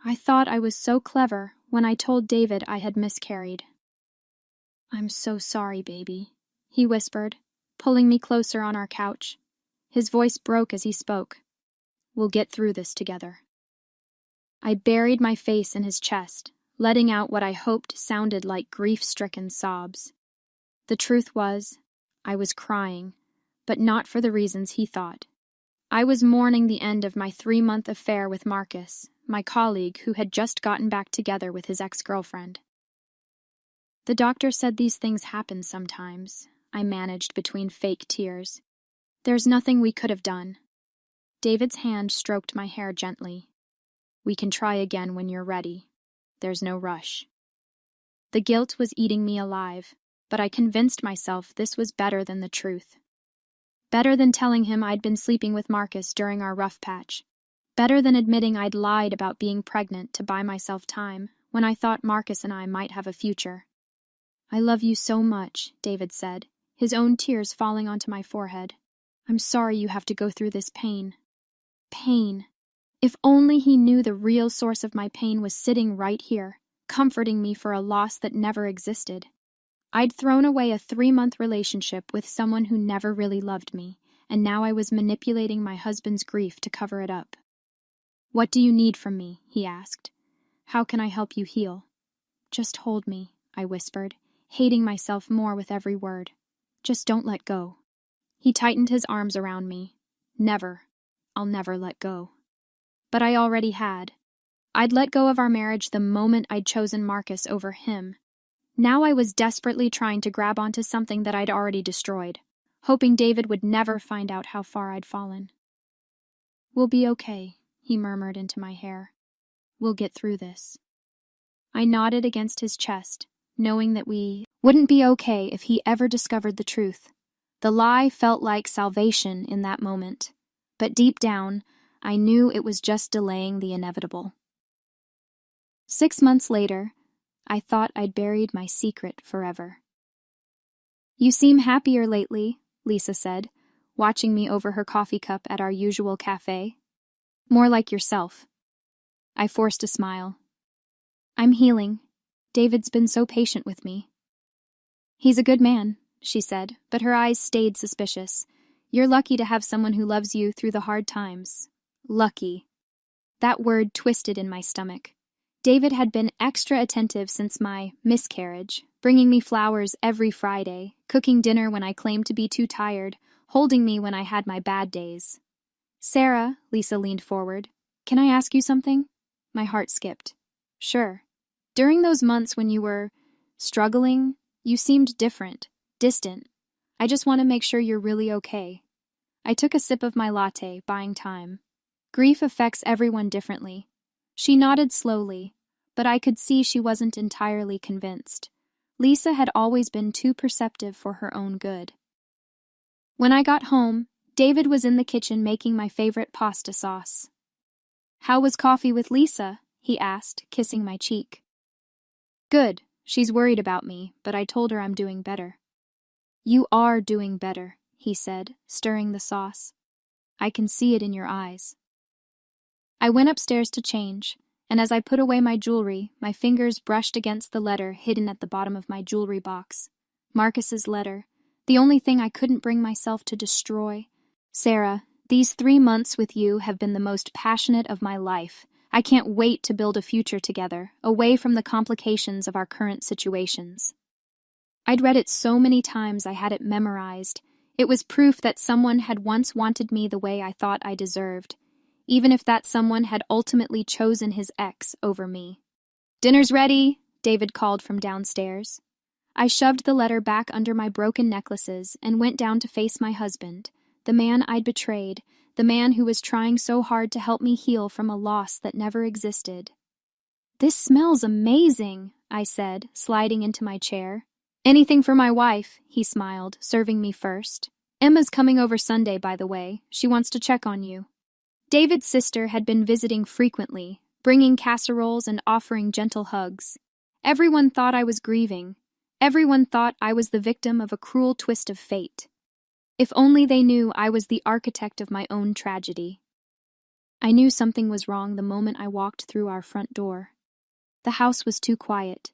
I thought I was so clever when I told David I had miscarried. "I'm so sorry, baby," he whispered, pulling me closer on our couch. His voice broke as he spoke. "We'll get through this together." I buried my face in his chest, letting out what I hoped sounded like grief-stricken sobs. The truth was, I was crying, but not for the reasons he thought. I was mourning the end of my 3-month affair with Marcus, my colleague who had just gotten back together with his ex-girlfriend. "The doctor said these things happen sometimes," I managed between fake tears. "There's nothing we could have done." David's hand stroked my hair gently. "We can try again when you're ready. There's no rush." The guilt was eating me alive, but I convinced myself this was better than the truth. Better than telling him I'd been sleeping with Marcus during our rough patch. Better than admitting I'd lied about being pregnant to buy myself time when I thought Marcus and I might have a future. "I love you so much," David said, his own tears falling onto my forehead. "I'm sorry you have to go through this pain." Pain. If only he knew the real source of my pain was sitting right here, comforting me for a loss that never existed. I'd thrown away a 3-month relationship with someone who never really loved me, and now I was manipulating my husband's grief to cover it up. "What do you need from me?" he asked. "How can I help you heal?" "Just hold me," I whispered, hating myself more with every word. "Just don't let go." He tightened his arms around me. Never. I'll never let go. But I already had. I'd let go of our marriage the moment I'd chosen Marcus over him. Now I was desperately trying to grab onto something that I'd already destroyed, hoping David would never find out how far I'd fallen. "We'll be okay," he murmured into my hair. "We'll get through this." I nodded against his chest, knowing that we wouldn't be okay if he ever discovered the truth. The lie felt like salvation in that moment, but deep down, I knew it was just delaying the inevitable. 6 months later, I thought I'd buried my secret forever. "You seem happier lately," Lisa said, watching me over her coffee cup at our usual cafe. "More like yourself." I forced a smile. "I'm healing. David's been so patient with me." "He's a good man," she said, but her eyes stayed suspicious. "You're lucky to have someone who loves you through the hard times." Lucky. That word twisted in my stomach. David had been extra attentive since my miscarriage, bringing me flowers every Friday, cooking dinner when I claimed to be too tired, holding me when I had my bad days. "Sarah," Lisa leaned forward, "can I ask you something?" My heart skipped. "Sure. During those months when you were struggling, you seemed different, distant. I just want to make sure you're really okay." I took a sip of my latte, buying time. Grief affects everyone differently. She nodded slowly, but I could see she wasn't entirely convinced. Lisa had always been too perceptive for her own good. When I got home, David was in the kitchen making my favorite pasta sauce. "How was coffee with Lisa?" he asked, kissing my cheek. "Good. She's worried about me, but I told her I'm doing better." "You are doing better," he said, stirring the sauce. "I can see it in your eyes." I went upstairs to change, and as I put away my jewelry, my fingers brushed against the letter hidden at the bottom of my jewelry box. Marcus's letter, the only thing I couldn't bring myself to destroy. "Sarah, these 3 months with you have been the most passionate of my life. I can't wait to build a future together, away from the complications of our current situations." I'd read it so many times I had it memorized. It was proof that someone had once wanted me the way I thought I deserved, even if that someone had ultimately chosen his ex over me. "Dinner's ready," David called from downstairs. I shoved the letter back under my broken necklaces and went down to face my husband, the man I'd betrayed, the man who was trying so hard to help me heal from a loss that never existed. "This smells amazing," I said, sliding into my chair. "Anything for my wife," he smiled, serving me first. "Emma's coming over Sunday, by the way. She wants to check on you." David's sister had been visiting frequently, bringing casseroles and offering gentle hugs. Everyone thought I was grieving. Everyone thought I was the victim of a cruel twist of fate. If only they knew I was the architect of my own tragedy. I knew something was wrong the moment I walked through our front door. The house was too quiet.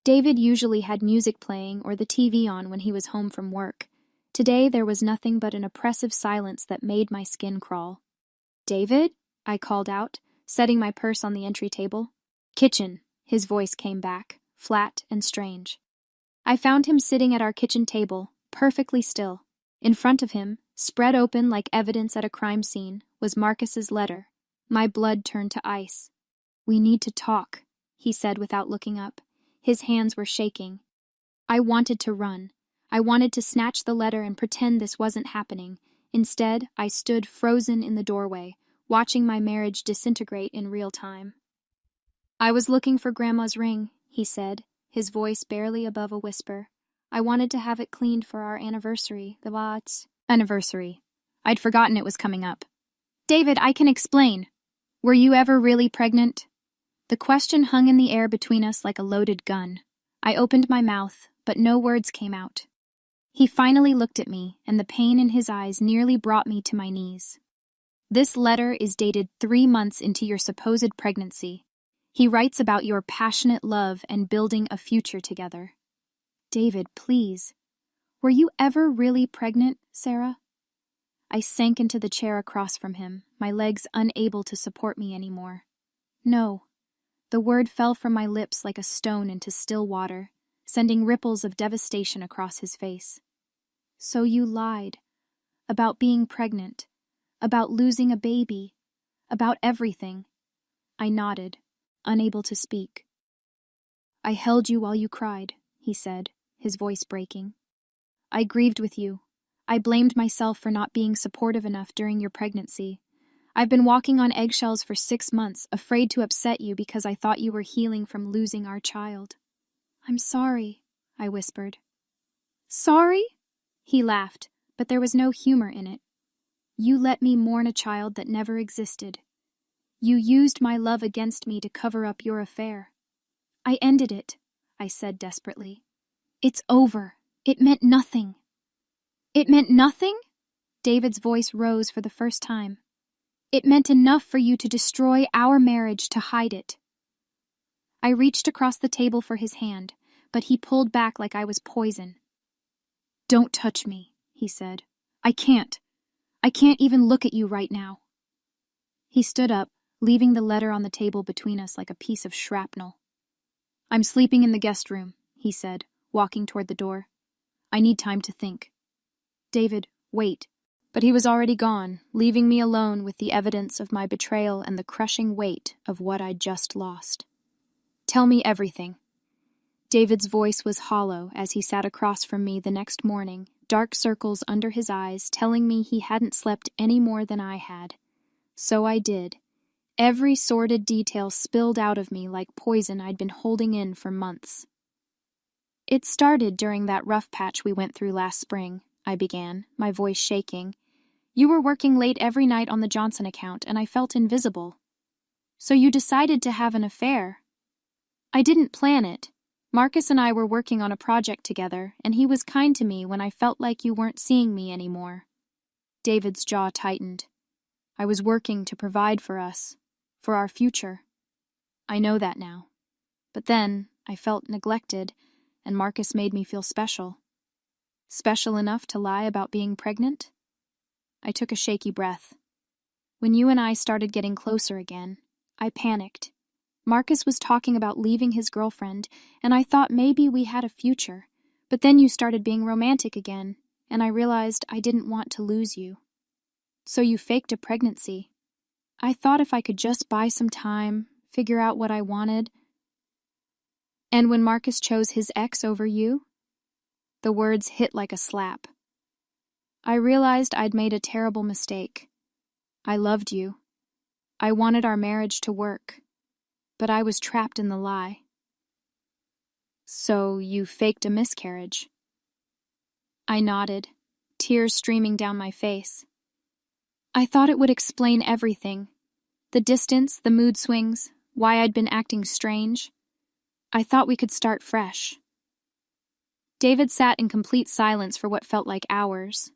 David usually had music playing or the TV on when he was home from work. Today there was nothing but an oppressive silence that made my skin crawl. "David?" I called out, setting my purse on the entry table. "Kitchen," his voice came back, flat and strange. I found him sitting at our kitchen table, perfectly still. In front of him, spread open like evidence at a crime scene, was Marcus's letter. My blood turned to ice. "We need to talk," he said without looking up. His hands were shaking. I wanted to run. I wanted to snatch the letter and pretend this wasn't happening. Instead, I stood frozen in the doorway, watching my marriage disintegrate in real time. "I was looking for Grandma's ring," he said, his voice barely above a whisper. "I wanted to have it cleaned for our anniversary, Anniversary. I'd forgotten it was coming up. "David, I can explain. Were you ever really pregnant?" The question hung in the air between us like a loaded gun. I opened my mouth, but no words came out. He finally looked at me, and the pain in his eyes nearly brought me to my knees. "This letter is dated 3 months into your supposed pregnancy. He writes about your passionate love and building a future together." "David, please. Were you ever really pregnant, Sarah?" I sank into the chair across from him, my legs unable to support me anymore. "No." The word fell from my lips like a stone into still water, sending ripples of devastation across his face. "So you lied. About being pregnant. About losing a baby. About everything." I nodded, unable to speak. "I held you while you cried," he said, his voice breaking. "I grieved with you. I blamed myself for not being supportive enough during your pregnancy. I've been walking on eggshells for 6 months, afraid to upset you because I thought you were healing from losing our child." "I'm sorry," I whispered. "Sorry?" He laughed, but there was no humor in it. "You let me mourn a child that never existed. You used my love against me to cover up your affair." "I ended it," I said desperately. "It's over. It meant nothing." "It meant nothing?" David's voice rose for the first time. "It meant enough for you to destroy our marriage to hide it." I reached across the table for his hand, but he pulled back like I was poison. "Don't touch me," he said. I can't even look at you right now." He stood up, leaving the letter on the table between us like a piece of shrapnel. "I'm sleeping in the guest room," he said, walking toward the door. "I need time to think." "David, wait." But he was already gone, leaving me alone with the evidence of my betrayal and the crushing weight of what I'd just lost. "Tell me everything." David's voice was hollow as he sat across from me the next morning, dark circles under his eyes telling me he hadn't slept any more than I had. So I did. Every sordid detail spilled out of me like poison I'd been holding in for months. "It started during that rough patch we went through last spring," I began, my voice shaking. "You were working late every night on the Johnson account, and I felt invisible. So you decided to have an affair. I didn't plan it. Marcus and I were working on a project together, and he was kind to me when I felt like you weren't seeing me anymore." David's jaw tightened. "I was working to provide for us, for our future. I know that now. But then, I felt neglected, and Marcus made me feel special. Special enough to lie about being pregnant?" I took a shaky breath. "When you and I started getting closer again, I panicked. Marcus was talking about leaving his girlfriend, and I thought maybe we had a future. But then you started being romantic again, and I realized I didn't want to lose you. So you faked a pregnancy. I thought if I could just buy some time, figure out what I wanted. And when Marcus chose his ex over you?" The words hit like a slap. I realized I'd made a terrible mistake. I loved you. I wanted our marriage to work. But I was trapped in the lie." "So you faked a miscarriage?" I nodded, tears streaming down my face. "I thought it would explain everything. The distance, the mood swings, why I'd been acting strange. I thought we could start fresh." David sat in complete silence for what felt like hours.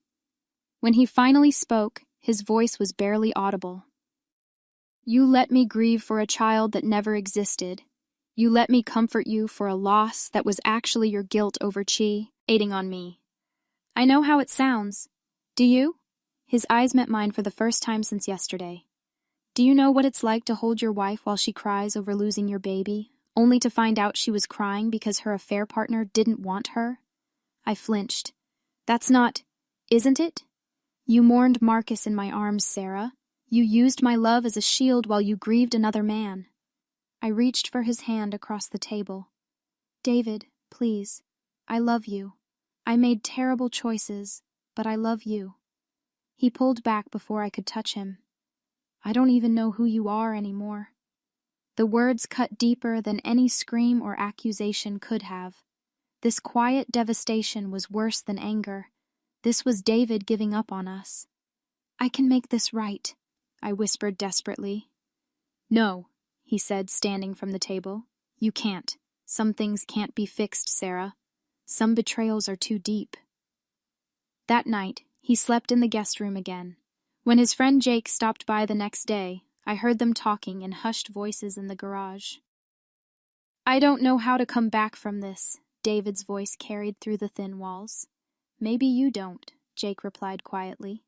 When he finally spoke, his voice was barely audible. You let me grieve for a child that never existed. You let me comfort you for a loss that was actually your guilt over Chi aiding on me. I know how it sounds. Do you? His eyes met mine for the first time since yesterday. Do you know what it's like to hold your wife while she cries over losing your baby, only to find out she was crying because her affair partner didn't want her? I flinched. That's not, isn't it? You mourned Marcus in my arms, Sarah. You used my love as a shield while you grieved another man. I reached for his hand across the table. David, please. I love you. I made terrible choices, but I love you. He pulled back before I could touch him. I don't even know who you are anymore. The words cut deeper than any scream or accusation could have. This quiet devastation was worse than anger. This was David giving up on us. I can make this right, I whispered desperately. No, he said, standing from the table. You can't. Some things can't be fixed, Sarah. Some betrayals are too deep. That night, he slept in the guest room again. When his friend Jake stopped by the next day, I heard them talking in hushed voices in the garage. I don't know how to come back from this, David's voice carried through the thin walls. Maybe you don't, Jake replied quietly.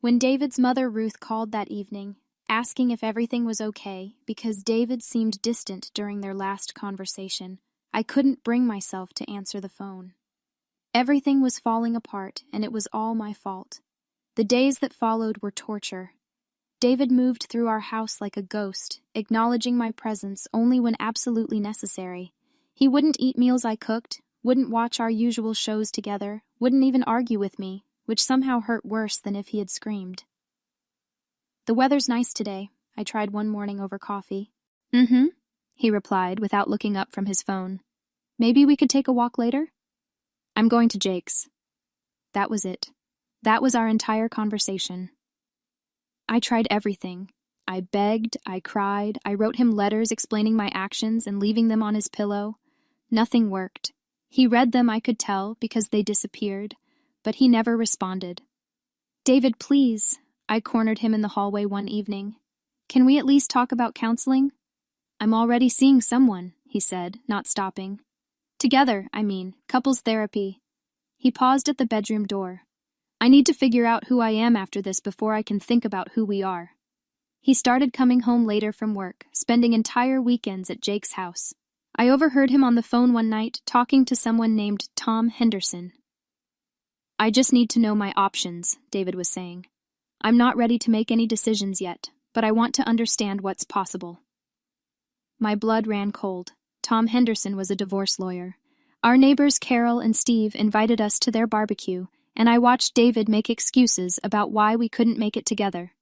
When David's mother Ruth called that evening, asking if everything was okay because David seemed distant during their last conversation, I couldn't bring myself to answer the phone. Everything was falling apart, and it was all my fault. The days that followed were torture. David moved through our house like a ghost, acknowledging my presence only when absolutely necessary. He wouldn't eat meals I cooked, wouldn't watch our usual shows together, wouldn't even argue with me, which somehow hurt worse than if he had screamed. The weather's nice today, I tried one morning over coffee. Mm-hmm, he replied without looking up from his phone. Maybe we could take a walk later? I'm going to Jake's. That was it. That was our entire conversation. I tried everything. I begged, I cried, I wrote him letters explaining my actions and leaving them on his pillow. Nothing worked. He read them, I could tell, because they disappeared, but he never responded. David, please, I cornered him in the hallway one evening. Can we at least talk about counseling? I'm already seeing someone, he said, not stopping. Together, I mean, couples therapy. He paused at the bedroom door. I need to figure out who I am after this before I can think about who we are. He started coming home later from work, spending entire weekends at Jake's house. I overheard him on the phone one night talking to someone named Tom Henderson. I just need to know my options, David was saying. I'm not ready to make any decisions yet, but I want to understand what's possible. My blood ran cold. Tom Henderson was a divorce lawyer. Our neighbors Carol and Steve invited us to their barbecue, and I watched David make excuses about why we couldn't make it together.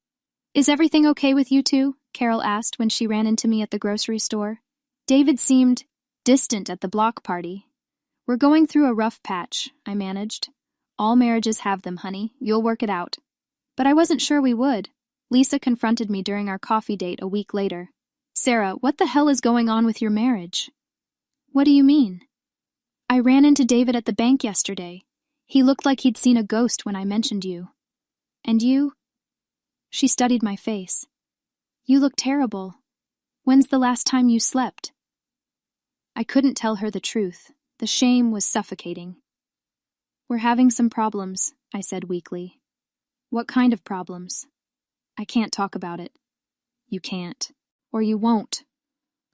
Is everything okay with you two? Carol asked when she ran into me at the grocery store. David seemed distant at the block party. We're going through a rough patch, I managed. All marriages have them, honey. You'll work it out. But I wasn't sure we would. Lisa confronted me during our coffee date a week later. Sarah, what the hell is going on with your marriage? What do you mean? I ran into David at the bank yesterday. He looked like he'd seen a ghost when I mentioned you. And you? She studied my face. You look terrible. When's the last time you slept? I couldn't tell her the truth. The shame was suffocating. We're having some problems, I said weakly. What kind of problems? I can't talk about it. You can't. Or you won't.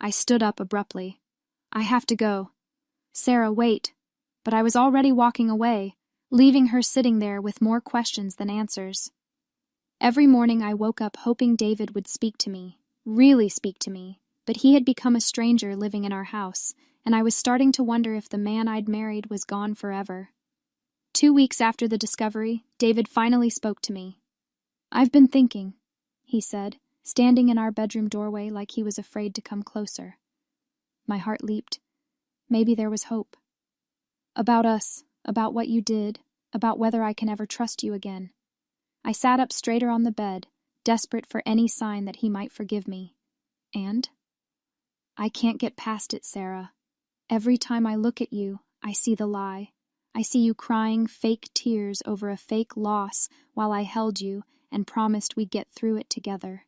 I stood up abruptly. I have to go. Sarah, wait. But I was already walking away, leaving her sitting there with more questions than answers. Every morning I woke up hoping David would speak to me, really speak to me, but he had become a stranger living in our house, and I was starting to wonder if the man I'd married was gone forever. 2 weeks after the discovery, David finally spoke to me. I've been thinking, he said, standing in our bedroom doorway like he was afraid to come closer. My heart leaped. Maybe there was hope. About us, about what you did, about whether I can ever trust you again. I sat up straighter on the bed, desperate for any sign that he might forgive me. And? I can't get past it, Sarah. Every time I look at you, I see the lie. I see you crying fake tears over a fake loss while I held you and promised we'd get through it together.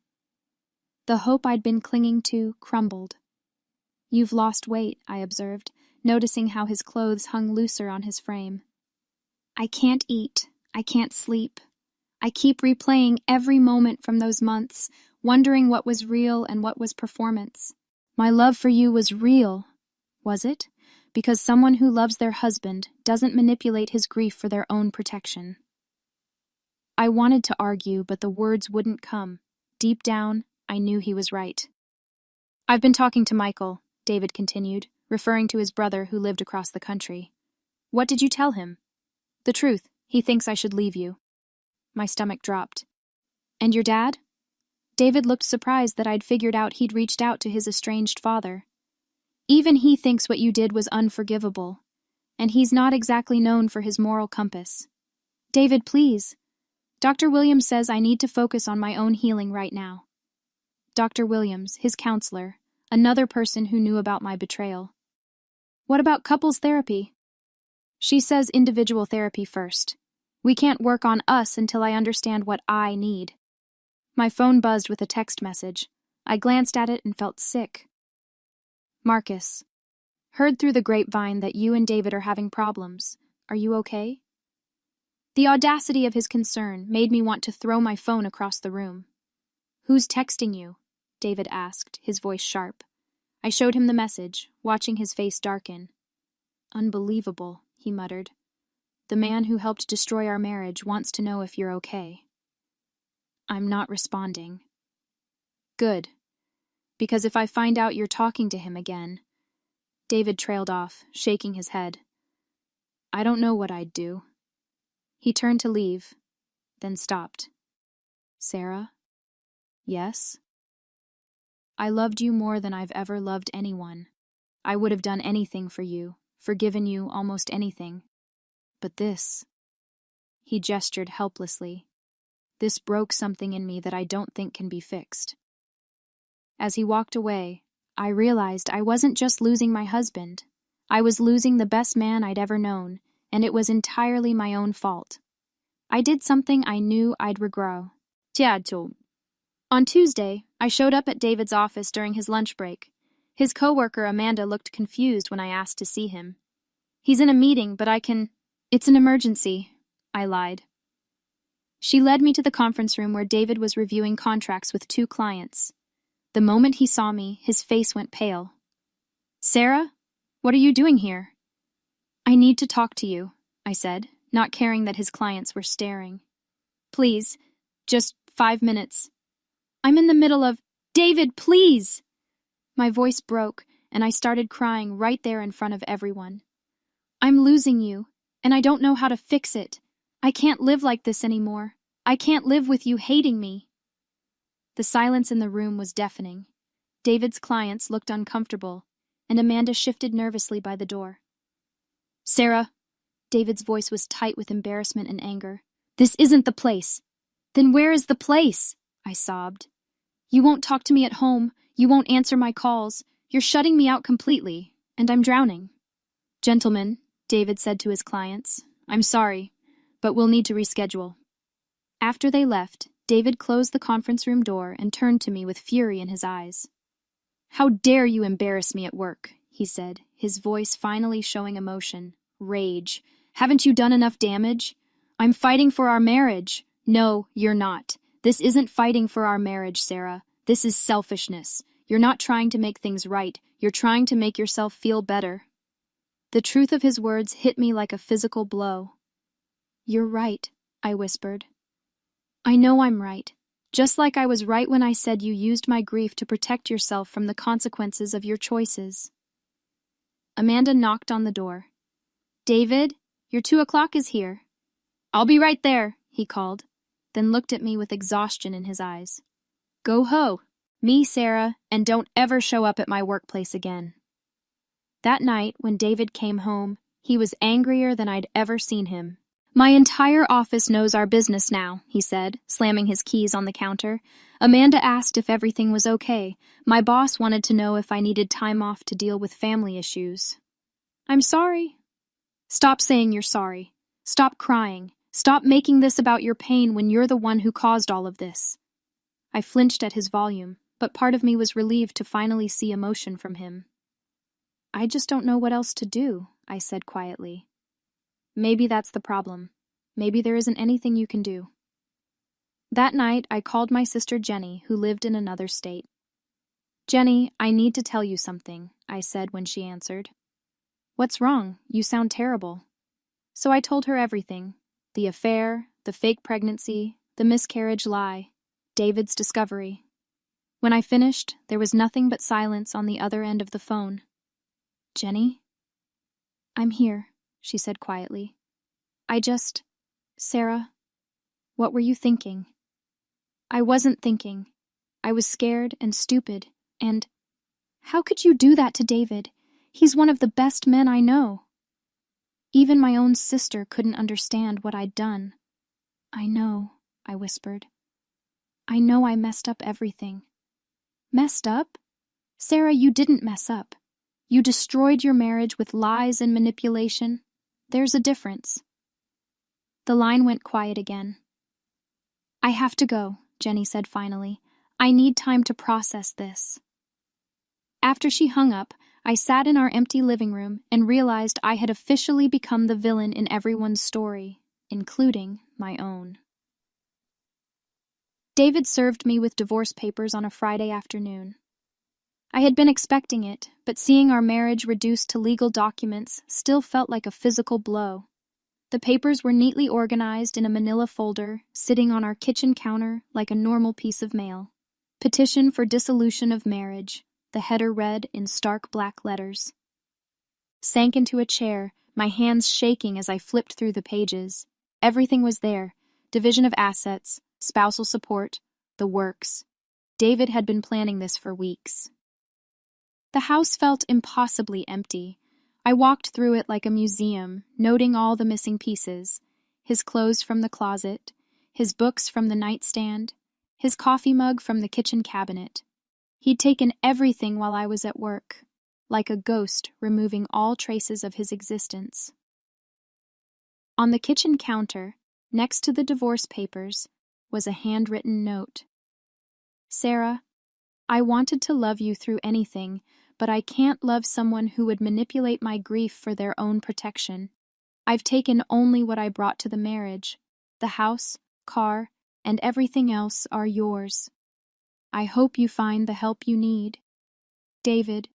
The hope I'd been clinging to crumbled. "You've lost weight," I observed, noticing how his clothes hung looser on his frame. "I can't eat. I can't sleep. I keep replaying every moment from those months, wondering what was real and what was performance. My love for you was real, was it? Because someone who loves their husband doesn't manipulate his grief for their own protection." I wanted to argue, but the words wouldn't come. Deep down, I knew he was right. "I've been talking to Michael," David continued, referring to his brother who lived across the country. "What did you tell him?" "The truth. He thinks I should leave you." My stomach dropped. "And your dad?" David looked surprised that I'd figured out he'd reached out to his estranged father. "Even he thinks what you did was unforgivable, and he's not exactly known for his moral compass." "David, please. Dr. Williams says I need to focus on my own healing right now." Dr. Williams, his counselor, another person who knew about my betrayal. "What about couples therapy?" "She says individual therapy first. We can't work on us until I understand what I need." My phone buzzed with a text message. I glanced at it and felt sick. "Marcus, heard through the grapevine that you and David are having problems. Are you okay?" The audacity of his concern made me want to throw my phone across the room. "Who's texting you?" David asked, his voice sharp. I showed him the message, watching his face darken. "Unbelievable," he muttered. "The man who helped destroy our marriage wants to know if you're okay." I'm not responding. "Good. Because if I find out you're talking to him again..." David trailed off, shaking his head. "I don't know what I'd do." He turned to leave, then stopped. "Sarah?" "Yes?" "I loved you more than I've ever loved anyone. I would have done anything for you, forgiven you almost anything. But this..." He gestured helplessly. "This broke something in me that I don't think can be fixed." As he walked away, I realized I wasn't just losing my husband. I was losing the best man I'd ever known, and it was entirely my own fault. I did something I knew I'd regret. On Tuesday, I showed up at David's office during his lunch break. His coworker Amanda looked confused when I asked to see him. "He's in a meeting, but I can..." "It's an emergency," I lied. She led me to the conference room where David was reviewing contracts with 2 clients. The moment he saw me, his face went pale. "Sarah, what are you doing here?" "I need to talk to you," I said, not caring that his clients were staring. "Please, just 5 minutes." "I'm in the middle of..." "David, please!" My voice broke, and I started crying right there in front of everyone. "I'm losing you, and I don't know how to fix it. I can't live like this anymore. I can't live with you hating me." The silence in the room was deafening. David's clients looked uncomfortable, and Amanda shifted nervously by the door. "Sarah," David's voice was tight with embarrassment and anger, "this isn't the place." "Then where is the place?" I sobbed. "You won't talk to me at home. You won't answer my calls. You're shutting me out completely, and I'm drowning." "Gentlemen," David said to his clients, "I'm sorry, but we'll need to reschedule." After they left, David closed the conference room door and turned to me with fury in his eyes. "How dare you embarrass me at work," he said, his voice finally showing emotion, rage. "Haven't you done enough damage? I'm fighting for our marriage." "No, you're not. This isn't fighting for our marriage, Sarah. This is selfishness. You're not trying to make things right. You're trying to make yourself feel better." The truth of his words hit me like a physical blow. "You're right," I whispered. "I know I'm right. Just like I was right when I said you used my grief to protect yourself from the consequences of your choices." Amanda knocked on the door. "David, your 2 o'clock is here." "I'll be right there," he called, then looked at me with exhaustion in his eyes. "Go ho. Me, Sarah, and don't ever show up at my workplace again." That night, when David came home, he was angrier than I'd ever seen him. "My entire office knows our business now," he said, slamming his keys on the counter. "Amanda asked if everything was okay. My boss wanted to know if I needed time off to deal with family issues." "I'm sorry." "Stop saying you're sorry. Stop crying. Stop making this about your pain when you're the one who caused all of this." I flinched at his volume, but part of me was relieved to finally see emotion from him. "I just don't know what else to do," I said quietly. "Maybe that's the problem. Maybe there isn't anything you can do." That night, I called my sister Jenny, who lived in another state. "Jenny, I need to tell you something," I said when she answered. "What's wrong? You sound terrible." So I told her everything: the affair, the fake pregnancy, the miscarriage lie, David's discovery. When I finished, there was nothing but silence on the other end of the phone. "Jenny?" "I'm here," she said quietly. Sarah, what were you thinking?" "I wasn't thinking. I was scared and stupid, and how could you do that to David? He's one of the best men I know." Even my own sister couldn't understand what I'd done. "I know," I whispered. "I know I messed up everything." "Messed up? Sarah, you didn't mess up. You destroyed your marriage with lies and manipulation. There's a difference." The line went quiet again. "I have to go," Jenny said finally. "I need time to process this." After she hung up, I sat in our empty living room and realized I had officially become the villain in everyone's story, including my own. David served me with divorce papers on a Friday afternoon. I had been expecting it, but seeing our marriage reduced to legal documents still felt like a physical blow. The papers were neatly organized in a manila folder, sitting on our kitchen counter like a normal piece of mail. "Petition for dissolution of marriage," the header read in stark black letters. Sank into a chair, my hands shaking as I flipped through the pages. Everything was there: division of assets, spousal support, the works. David had been planning this for weeks. The house felt impossibly empty. I walked through it like a museum, noting all the missing pieces: his clothes from the closet, his books from the nightstand, his coffee mug from the kitchen cabinet. He'd taken everything while I was at work, like a ghost removing all traces of his existence. On the kitchen counter, next to the divorce papers, was a handwritten note. "Sarah, I wanted to love you through anything, but I can't love someone who would manipulate my grief for their own protection. I've taken only what I brought to the marriage. The house, car, and everything else are yours. I hope you find the help you need. David."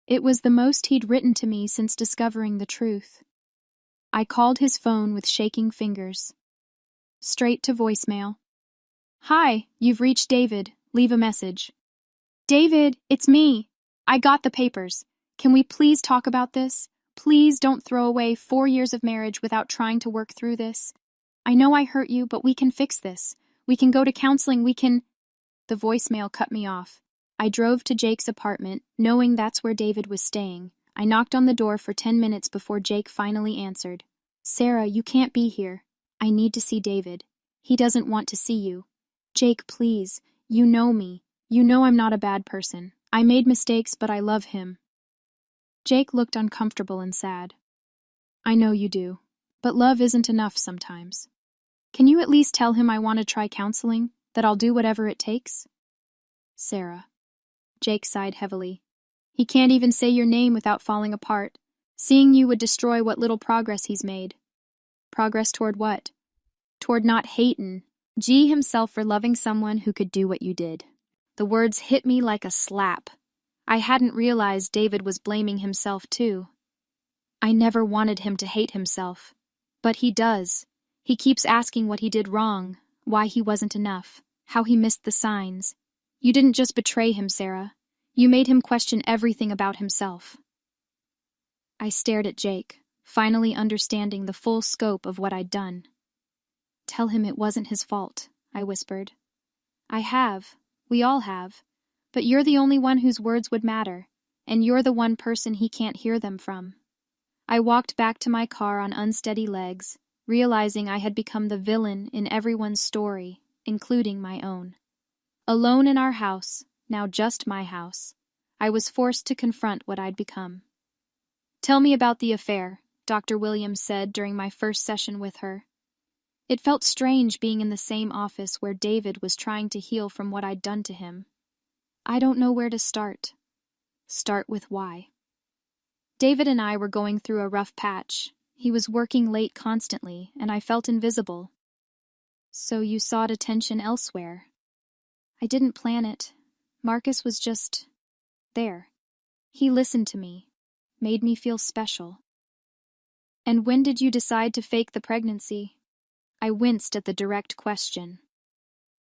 It was the most he'd written to me since discovering the truth. I called his phone with shaking fingers. Straight to voicemail. "Hi, you've reached David. Leave a message." "David, it's me. I got the papers. Can we please talk about this? Please don't throw away 4 years of marriage without trying to work through this. I know I hurt you, but we can fix this. We can go to counseling, we can—" The voicemail cut me off. I drove to Jake's apartment, knowing that's where David was staying. I knocked on the door for 10 minutes before Jake finally answered. "Sarah, you can't be here. I need to see David. He doesn't want to see you. Jake, please. You know me. You know I'm not a bad person. I made mistakes, but I love him." Jake looked uncomfortable and sad. "I know you do, but love isn't enough sometimes. Can you at least tell him I want to try counseling, that I'll do whatever it takes?" "Sarah." Jake sighed heavily. "He can't even say your name without falling apart. Seeing you would destroy what little progress he's made." "Progress toward what?" "Toward not hatin' G himself for loving someone who could do what you did." The words hit me like a slap. I hadn't realized David was blaming himself too. I never wanted him to hate himself. But he does. He keeps asking what he did wrong, why he wasn't enough, how he missed the signs. You didn't just betray him, Sarah. You made him question everything about himself. I stared at Jake, finally understanding the full scope of what I'd done. "Tell him it wasn't his fault," I whispered. "I have. We all have. But you're the only one whose words would matter, and you're the one person he can't hear them from." I walked back to my car on unsteady legs, realizing I had become the villain in everyone's story, including my own. Alone in our house, now just my house, I was forced to confront what I'd become. "Tell me about the affair," Dr. Williams said during my first session with her. It felt strange being in the same office where David was trying to heal from what I'd done to him. I don't know where to start. Start with why. David and I were going through a rough patch. He was working late constantly, and I felt invisible. So you sought attention elsewhere. I didn't plan it. Marcus was just there. He listened to me, made me feel special. And when did you decide to fake the pregnancy? I winced at the direct question.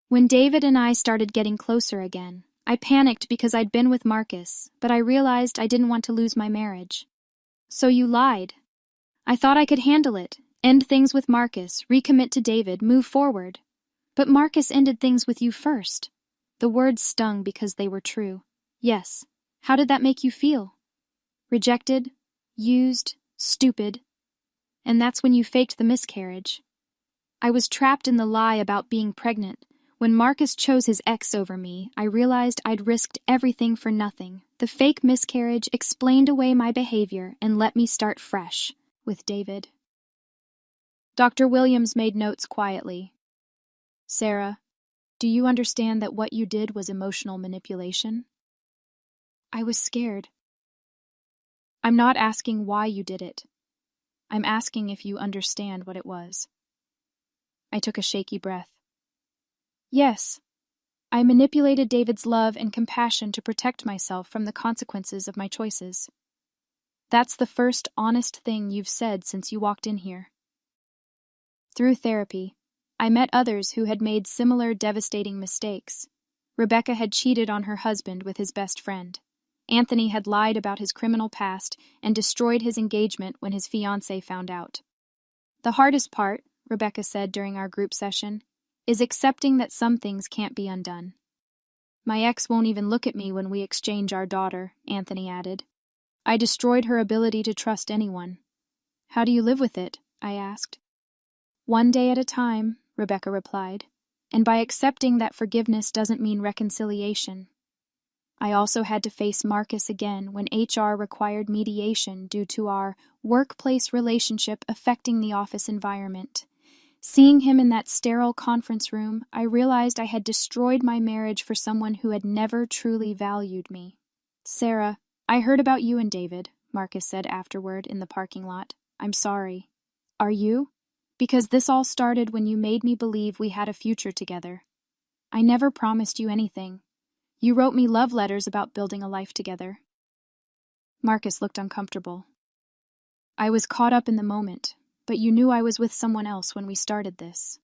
When David and I started getting closer again, I panicked because I'd been with Marcus, but I realized I didn't want to lose my marriage. So you lied. I thought I could handle it, end things with Marcus, recommit to David, move forward. But Marcus ended things with you first. The words stung because they were true. Yes. How did that make you feel? Rejected, used, stupid. And that's when you faked the miscarriage. I was trapped in the lie about being pregnant. When Marcus chose his ex over me, I realized I'd risked everything for nothing. The fake miscarriage explained away my behavior and let me start fresh with David. Dr. Williams made notes quietly. Sarah, do you understand that what you did was emotional manipulation? I was scared. I'm not asking why you did it. I'm asking if you understand what it was. I took a shaky breath. Yes, I manipulated David's love and compassion to protect myself from the consequences of my choices. That's the first honest thing you've said since you walked in here. Through therapy, I met others who had made similar devastating mistakes. Rebecca had cheated on her husband with his best friend. Anthony had lied about his criminal past and destroyed his engagement when his fiancée found out. The hardest part, Rebecca said during our group session, is accepting that some things can't be undone. My ex won't even look at me when we exchange our daughter, Anthony added. I destroyed her ability to trust anyone. How do you live with it? I asked. One day at a time, Rebecca replied, and by accepting that forgiveness doesn't mean reconciliation. I also had to face Marcus again when HR required mediation due to our workplace relationship affecting the office environment. Seeing him in that sterile conference room, I realized I had destroyed my marriage for someone who had never truly valued me. Sarah, I heard about you and David, Marcus said afterward in the parking lot. I'm sorry. Are you? Because this all started when you made me believe we had a future together. I never promised you anything. You wrote me love letters about building a life together. Marcus looked uncomfortable. I was caught up in the moment, but you knew I was with someone else when we started this.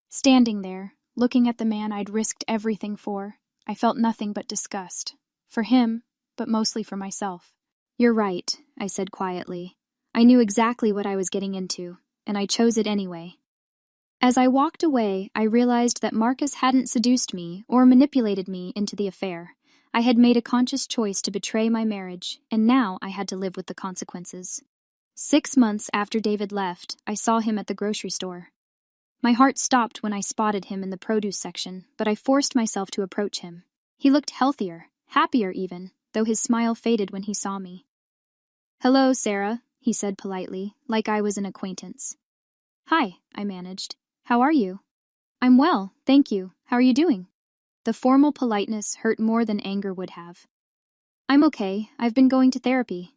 Standing there, looking at the man I'd risked everything for, I felt nothing but disgust. For him, but mostly for myself. You're right, I said quietly. I knew exactly what I was getting into, and I chose it anyway. As I walked away, I realized that Marcus hadn't seduced me or manipulated me into the affair. I had made a conscious choice to betray my marriage, and now I had to live with the consequences. 6 months after David left, I saw him at the grocery store. My heart stopped when I spotted him in the produce section, but I forced myself to approach him. He looked healthier, happier even, though his smile faded when he saw me. Hello, Sarah, he said politely, like I was an acquaintance. Hi, I managed. How are you? I'm well, thank you. How are you doing? The formal politeness hurt more than anger would have. I'm okay. I've been going to therapy.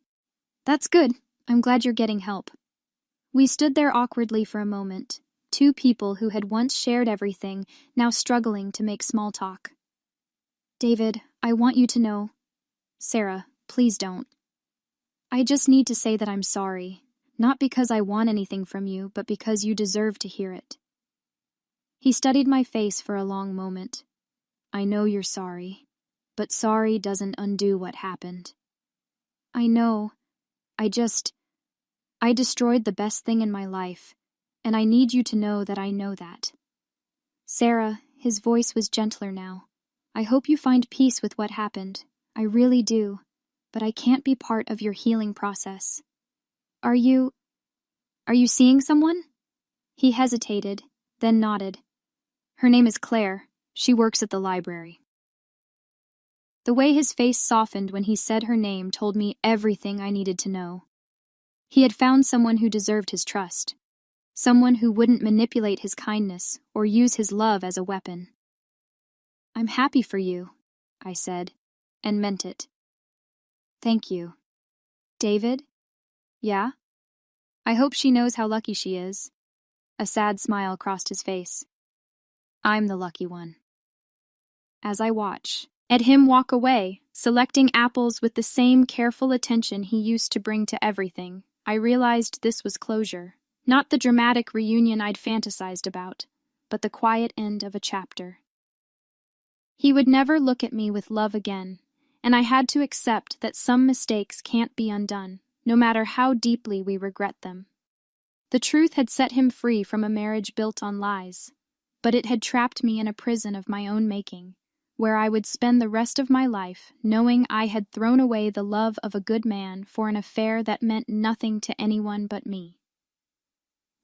That's good. I'm glad you're getting help. We stood there awkwardly for a moment, two people who had once shared everything, now struggling to make small talk. David, I want you to know. Sarah, please don't. I just need to say that I'm sorry, not because I want anything from you, but because you deserve to hear it. He studied my face for a long moment. I know you're sorry, but sorry doesn't undo what happened. I know. I destroyed the best thing in my life, and I need you to know that I know that. Sarah, his voice was gentler now. I hope you find peace with what happened. I really do, but I can't be part of your healing process. Are you seeing someone? He hesitated, then nodded. Her name is Claire. She works at the library. The way his face softened when he said her name told me everything I needed to know. He had found someone who deserved his trust. Someone who wouldn't manipulate his kindness or use his love as a weapon. I'm happy for you, I said, and meant it. Thank you. David? Yeah? I hope she knows how lucky she is. A sad smile crossed his face. I'm the lucky one. As I watch at him walk away, selecting apples with the same careful attention he used to bring to everything, I realized this was closure. Not the dramatic reunion I'd fantasized about, but the quiet end of a chapter. He would never look at me with love again, and I had to accept that some mistakes can't be undone, no matter how deeply we regret them. The truth had set him free from a marriage built on lies, but it had trapped me in a prison of my own making, where I would spend the rest of my life knowing I had thrown away the love of a good man for an affair that meant nothing to anyone but me.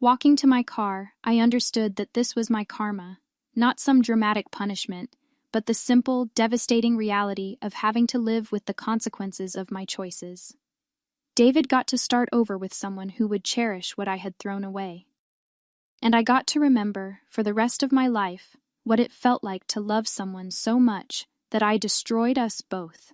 Walking to my car, I understood that this was my karma, not some dramatic punishment, but the simple, devastating reality of having to live with the consequences of my choices. David got to start over with someone who would cherish what I had thrown away. And I got to remember, for the rest of my life, what it felt like to love someone so much that I destroyed us both.